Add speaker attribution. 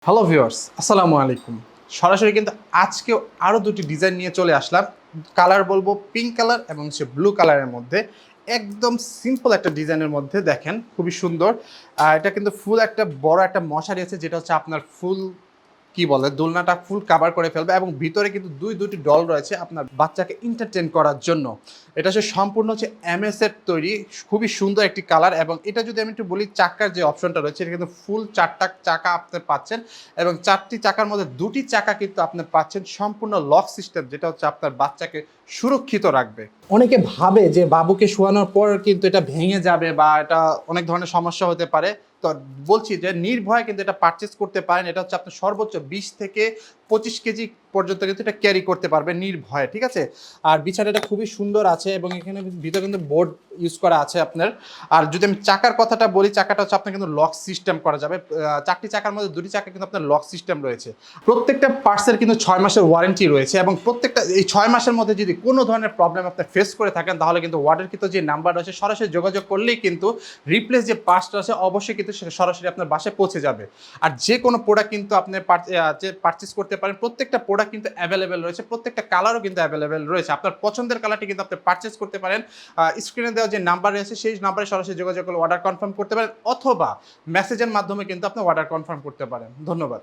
Speaker 1: Hello viewers, আসসালামু আলাইকুম। সরাসরি কিন্তু আজকেও আরও দুটি ডিজাইন নিয়ে চলে আসলাম। কালার বলবো পিঙ্ক কালার এবং ব্লু কালারের মধ্যে। একদম সিম্পল একটা ডিজাইনের মধ্যে দেখেন খুবই সুন্দর। এটা কিন্তু ফুল একটা বড় একটা মশারি আছে যেটা হচ্ছে আপনার ফুল কি বলে দোলনাটা ফুল কাভার করে ফেলবে এবং ভিতরে কিন্তু দুটি ডল রয়েছে আপনার বাচ্চাকে এন্টারটেইন করার জন্য। এটা হচ্ছে সম্পূর্ণ হচ্ছে এমএস এর তৈরি। খুবই সুন্দর একটি কালার এবং এটা যদি আমি একটু বলি চাক্কার যে অপশনটা রয়েছে এটা কিন্তু ফুল ৪ টা চাকা আপনি পাচ্ছেন এবং ৪ টি চাকার মধ্যে ২ টি চাকা কিন্তু আপনি পাচ্ছেন সম্পূর্ণ লক সিস্টেম যেটা হচ্ছে আপনার বাচ্চাকে সুরক্ষিত রাখবে। অনেকে ভাবে যে বাবুকে শোয়ানোর পর কিন্তু এটা ভেঙে যাবে বা এটা অনেক ধরনের সমস্যা হতে পারে। তো বলছি যে নির্ভয়ে কিন্তু এটা পারচেজ করতে পারেন। এটা হচ্ছে আপনার সর্বোচ্চ ২০ থেকে ২৫ কেজি পর্যন্ত কিন্তু এটা ক্যারি করতে পারবে নির্ভয়ে, ঠিক আছে? আর বিছানাটা খুবই সুন্দর আছে এবং এখানে ভিতরে কিন্তু বোর্ড ইউজ করা আছে আপনার। আর যদি আমি চাকার কথাটা বলি, চাকাটা হচ্ছে আপনার কিন্তু লক সিস্টেম করা যাবে। ৪ টি চাকার মধ্যে ২ টি চাকা কিন্তু আপনার লক সিস্টেম রয়েছে। প্রত্যেকটা পার্টসের কিন্তু ৬ মাসের ওয়ারেন্টি রয়েছে এবং প্রত্যেকটা এই ৬ মাসের মধ্যে যদি কোনো ধরনের প্রবলেম আপনি ফেস করে থাকেন তাহলে কিন্তু অর্ডারকৃত যে নাম্বার রয়েছে সরাসরি যোগাযোগ করলেই কিন্তু রিপ্লেস যে পার্টসটা আছে অবশ্যই কিন্তু সেটা সরাসরি আপনার বাসায় পৌঁছে যাবে। আর যে কোনো প্রোডাক্ট কিন্তু আপনি পারচেজ করতে পারেন। প্রত্যেকটা প্রোডাক্ট কিন্তু অ্যাভেলেবেল রয়েছে। প্রত্যেকটা কালারও কিন্তু অ্যাভেলেবেল রয়েছে। আপনার পছন্দের কালারটি কিন্তু আপনি পারচেজ করতে পারেন। স্ক্রিনে দেওয়া যে নাম্বার রয়েছে সেই নাম্বারে সরাসরি যোগাযোগ করলে অর্ডার কনফার্ম করতে পারেন অথবা মেসেজের মাধ্যমে কিন্তু আপনি অর্ডার কনফার্ম করতে পারেন। ধন্যবাদ।